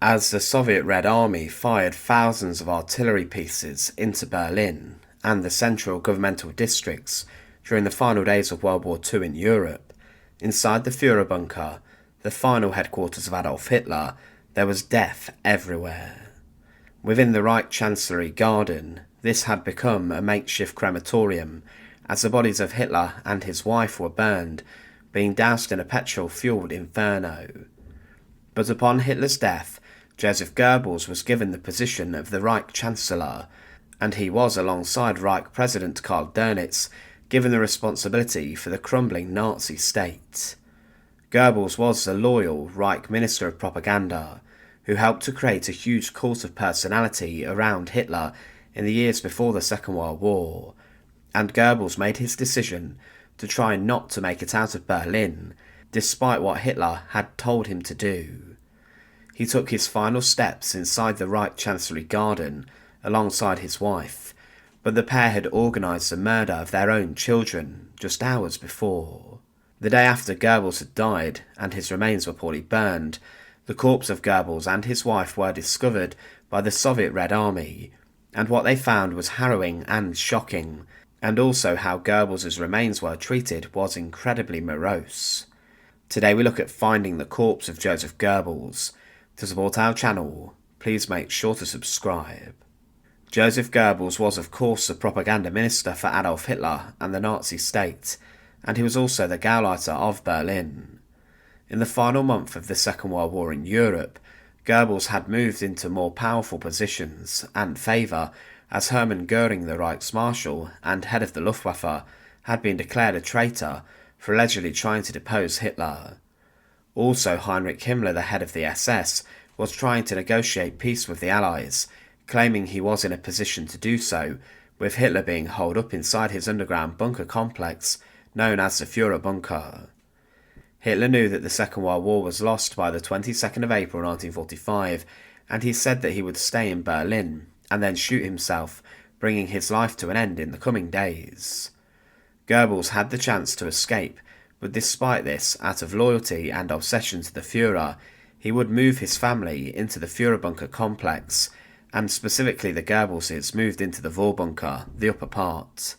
as the Soviet Red Army fired thousands of artillery pieces into Berlin and the central governmental districts during the final days of World War II in Europe. Inside the Fuhrerbunker, the final headquarters of Adolf Hitler, there was death everywhere. Within the Reich Chancellery Garden, this had become a makeshift crematorium, as the bodies of Hitler and his wife were burned, being doused in a petrol-fueled inferno. But upon Hitler's death, Joseph Goebbels was given the position of the Reich Chancellor, and he was, alongside Reich President Karl Dönitz, given the responsibility for the crumbling Nazi state. Goebbels was the loyal Reich Minister of Propaganda, who helped to create a huge cult of personality around Hitler in the years before the Second World War, and Goebbels made his decision to try not to make it out of Berlin, despite what Hitler had told him to do. He took his final steps inside the Reich Chancellery Garden alongside his wife, but the pair had organised the murder of their own children just hours before. The day after Goebbels had died and his remains were poorly burned, the corpse of Goebbels and his wife were discovered by the Soviet Red Army, and what they found was harrowing and shocking, and also how Goebbels' remains were treated was incredibly morose. Today we look at finding the corpse of Joseph Goebbels. To support our channel, please make sure to subscribe. Joseph Goebbels was of course the propaganda minister for Adolf Hitler and the Nazi state, and he was also the Gauleiter of Berlin. In the final month of the Second World War in Europe, Goebbels had moved into more powerful positions and favour, as Hermann Göring, the Reichsmarshal and head of the Luftwaffe, had been declared a traitor for allegedly trying to depose Hitler. Also, Heinrich Himmler, the head of the SS, was trying to negotiate peace with the Allies, claiming he was in a position to do so, with Hitler being holed up inside his underground bunker complex known as the Fuhrerbunker. Hitler knew that the Second World War was lost by the 22nd of April 1945, and he said that he would stay in Berlin and then shoot himself, bringing his life to an end in the coming days. Goebbels had the chance to escape, but despite this, out of loyalty and obsession to the Führer, he would move his family into the Fuhrerbunker complex, and specifically the Goebbelses moved into the Vorbunker, the upper part.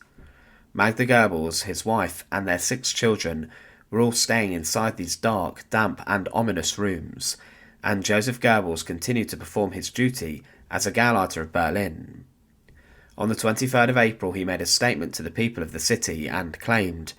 Magda Goebbels, his wife, and their 6 children were all staying inside these dark, damp and ominous rooms, and Joseph Goebbels continued to perform his duty as a Gauleiter of Berlin. On the 23rd of April he made a statement to the people of the city and claimed,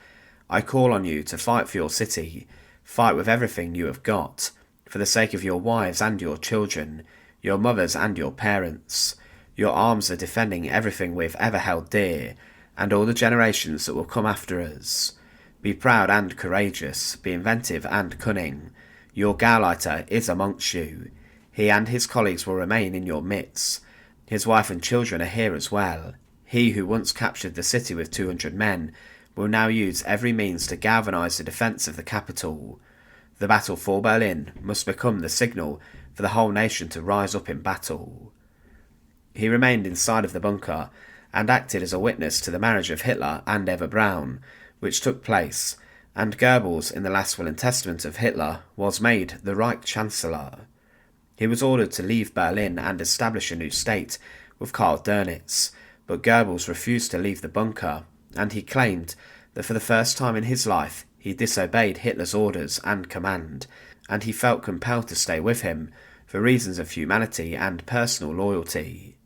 "I call on you to fight for your city, fight with everything you have got, for the sake of your wives and your children, your mothers and your parents. Your arms are defending everything we've ever held dear, and all the generations that will come after us. Be proud and courageous, be inventive and cunning. Your Gauleiter is amongst you. He and his colleagues will remain in your midst. His wife and children are here as well. He who once captured the city with 200 men will now use every means to galvanise the defence of the capital. The battle for Berlin must become the signal for the whole nation to rise up in battle." He remained inside of the bunker and acted as a witness to the marriage of Hitler and Eva Braun, which took place, and Goebbels, in the last will and testament of Hitler, was made the Reich Chancellor. He was ordered to leave Berlin and establish a new state with Karl Dönitz, but Goebbels refused to leave the bunker, and he claimed that for the first time in his life he disobeyed Hitler's orders and command, and he felt compelled to stay with him for reasons of humanity and personal loyalty.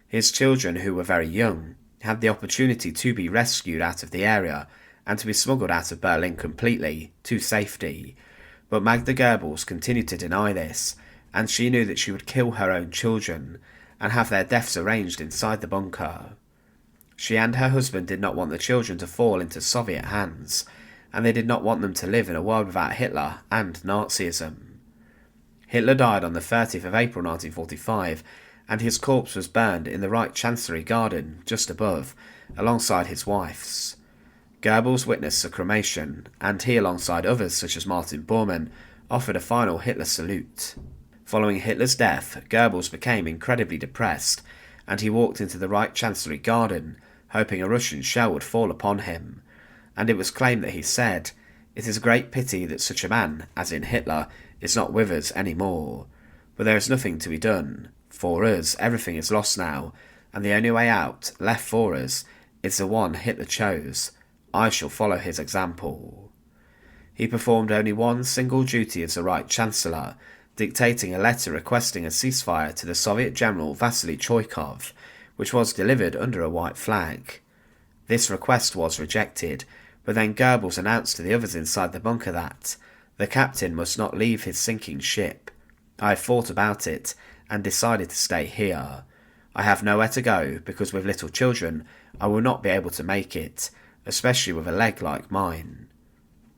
His children, who were very young, had the opportunity to be rescued out of the area and to be smuggled out of Berlin completely to safety, but Magda Goebbels continued to deny this, and she knew that she would kill her own children and have their deaths arranged inside the bunker. She and her husband did not want the children to fall into Soviet hands, and they did not want them to live in a world without Hitler and Nazism. Hitler died on the 30th of April 1945, and his corpse was burned in the Reich Chancellery Garden just above, alongside his wife's. Goebbels witnessed the cremation, and he, alongside others such as Martin Bormann, offered a final Hitler salute. Following Hitler's death, Goebbels became incredibly depressed, and he walked into the Reich Chancellery Garden, hoping a Russian shell would fall upon him, and it was claimed that he said, "It is a great pity that such a man, as in Hitler, is not with us any more. But there is nothing to be done. For us, everything is lost now, and the only way out, left for us, is the one Hitler chose. I shall follow his example. He performed only one single duty as the Reich Chancellor, dictating a letter requesting a ceasefire to the Soviet General Vasily Choykov, which was delivered under a white flag. This request was rejected, but then Goebbels announced to the others inside the bunker that the captain must not leave his sinking ship. I have thought about it and decided to stay here. I have nowhere to go because with little children I will not be able to make it, especially with a leg like mine.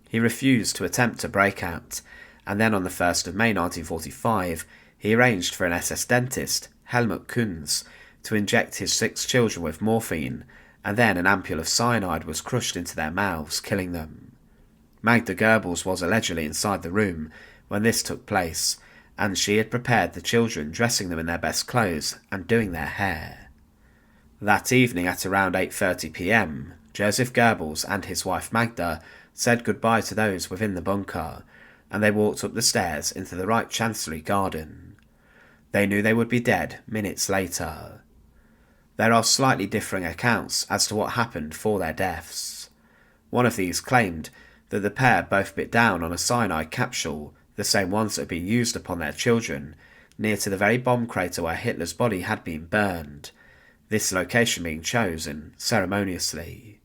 He refused to attempt to break out, and then on the 1st of May 1945 he arranged for an SS dentist, Helmut Kunz, to inject his 6 children with morphine, and then an ampule of cyanide was crushed into their mouths, killing them. Magda Goebbels was allegedly inside the room when this took place, and she had prepared the children, dressing them in their best clothes and doing their hair. That evening at around 8:30 p.m, Joseph Goebbels and his wife Magda said goodbye to those within the bunker, and they walked up the stairs into the Reich Chancellery Garden. They knew they would be dead minutes later. There are slightly differing accounts as to what happened for their deaths. One of these claimed that the pair both bit down on a cyanide capsule, the same ones that had been used upon their children, near to the very bomb crater where Hitler's body had been burned, this location being chosen ceremoniously.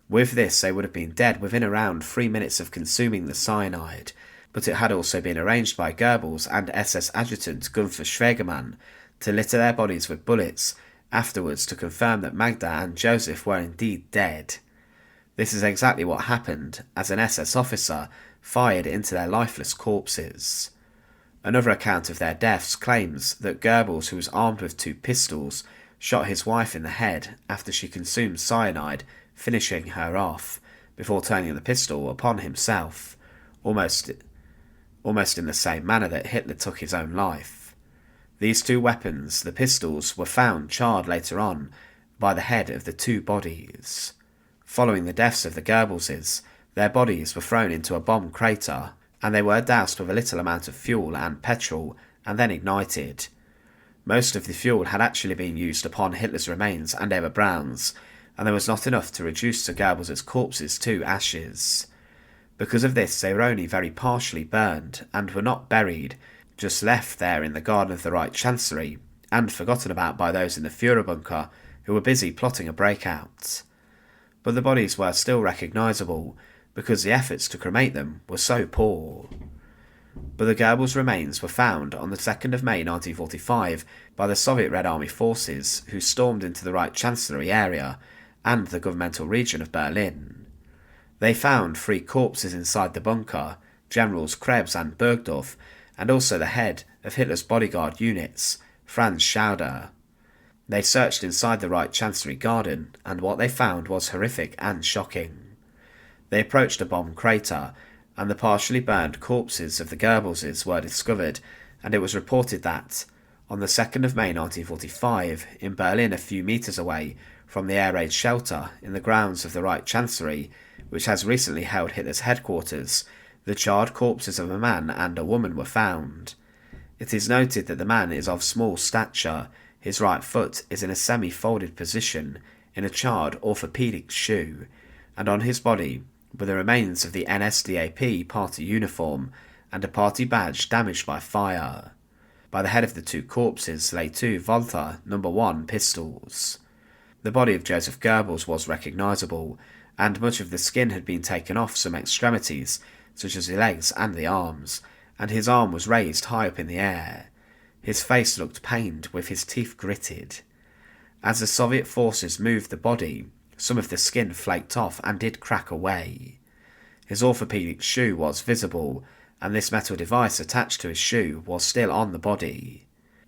With this they would have been dead within around 3 minutes of consuming the cyanide, but it had also been arranged by Goebbels and SS adjutant Gunther Schwegemann to litter their bodies with bullets, afterwards to confirm that Magda and Joseph were indeed dead. This is exactly what happened, as an SS officer fired into their lifeless corpses. Another account of their deaths claims that Goebbels, who was armed with 2 pistols, shot his wife in the head after she consumed cyanide, finishing her off, before turning the pistol upon himself, almost in the same manner that Hitler took his own life. These 2 weapons, the pistols, were found charred later on by the head of the 2 bodies. Following the deaths of the Goebbelses, their bodies were thrown into a bomb crater, and they were doused with a little amount of fuel and petrol, and then ignited. Most of the fuel had actually been used upon Hitler's remains and Eva Braun's, and there was not enough to reduce the Goebbels' corpses to ashes. Because of this, they were only very partially burned, and were not buried, just left there in the garden of the Reich Chancellery, and forgotten about by those in the Fuhrerbunker who were busy plotting a breakout. But the bodies were still recognisable, because the efforts to cremate them were so poor. But the Goebbels' remains were found on the 2nd of May 1945 by the Soviet Red Army forces, who stormed into the Reich Chancellery area and the governmental region of Berlin. They found 3 corpses inside the bunker, Generals Krebs and Burgdorf, and also the head of Hitler's bodyguard units, Franz Schauder. They searched inside the Reich Chancellery Garden, and what they found was horrific and shocking. They approached a bomb crater, and the partially burned corpses of the Goebbelses were discovered, and it was reported that, on the 2nd of May 1945, in Berlin a few metres away from the air raid shelter in the grounds of the Reich Chancellery, which has recently held Hitler's headquarters, the charred corpses of a man and a woman were found. It is noted that the man is of small stature, his right foot is in a semi-folded position, in a charred orthopaedic shoe, and on his body were the remains of the NSDAP party uniform and a party badge damaged by fire. By the head of the 2 corpses lay 2 Walther No. 1 pistols. The body of Joseph Goebbels was recognisable, and much of the skin had been taken off some extremities, such as the legs and the arms, and his arm was raised high up in the air. His face looked pained, with his teeth gritted. As the Soviet forces moved the body, some of the skin flaked off and did crack away. His orthopaedic shoe was visible, and this metal device attached to his shoe was still on the body.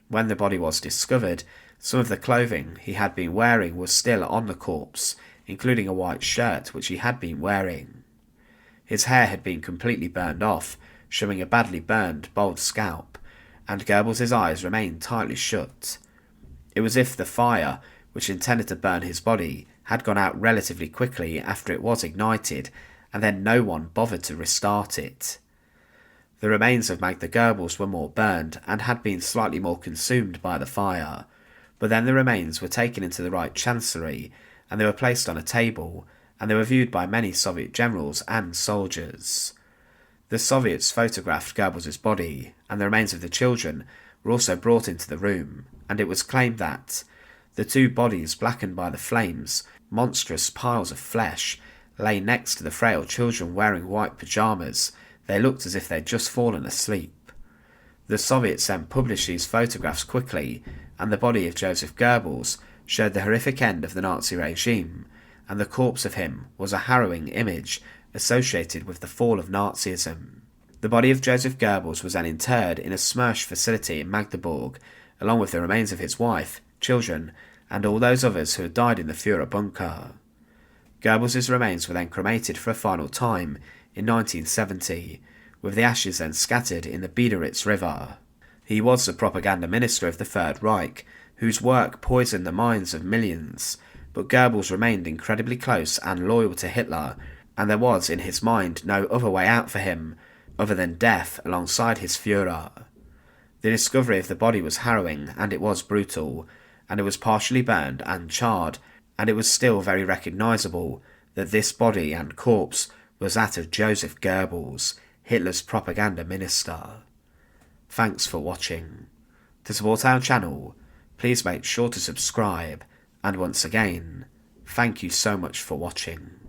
When the body was discovered, some of the clothing he had been wearing was still on the corpse, including a white shirt which he had been wearing. His hair had been completely burned off, showing a badly burned, bald scalp, and Goebbels' eyes remained tightly shut. It was as if the fire, which intended to burn his body, had gone out relatively quickly after it was ignited, and then no one bothered to restart it. The remains of Magda Goebbels were more burned and had been slightly more consumed by the fire, but then the remains were taken into the Reich Chancellery and they were placed on a table, and they were viewed by many Soviet generals and soldiers. The Soviets photographed Goebbels' body, and the remains of the children were also brought into the room, and it was claimed that the two bodies blackened by the flames, monstrous piles of flesh, lay next to the frail children wearing white pyjamas. They looked as if they'd just fallen asleep. The Soviets then published these photographs quickly, and the body of Joseph Goebbels showed the horrific end of the Nazi regime, and the corpse of him was a harrowing image associated with the fall of Nazism. The body of Joseph Goebbels was then interred in a Smersh facility in Magdeburg, along with the remains of his wife, children, and all those others who had died in the Fuhrerbunker. Goebbels' remains were then cremated for a final time in 1970, with the ashes then scattered in the Biederitz River. He was the propaganda minister of the Third Reich, whose work poisoned the minds of millions, but Goebbels remained incredibly close and loyal to Hitler, and there was in his mind no other way out for him other than death alongside his Führer. The discovery of the body was harrowing, and it was brutal, and it was partially burned and charred, and it was still very recognisable that this body and corpse was that of Joseph Goebbels, Hitler's propaganda minister. Thanks for watching. To support our channel, please make sure to subscribe, and once again, thank you so much for watching.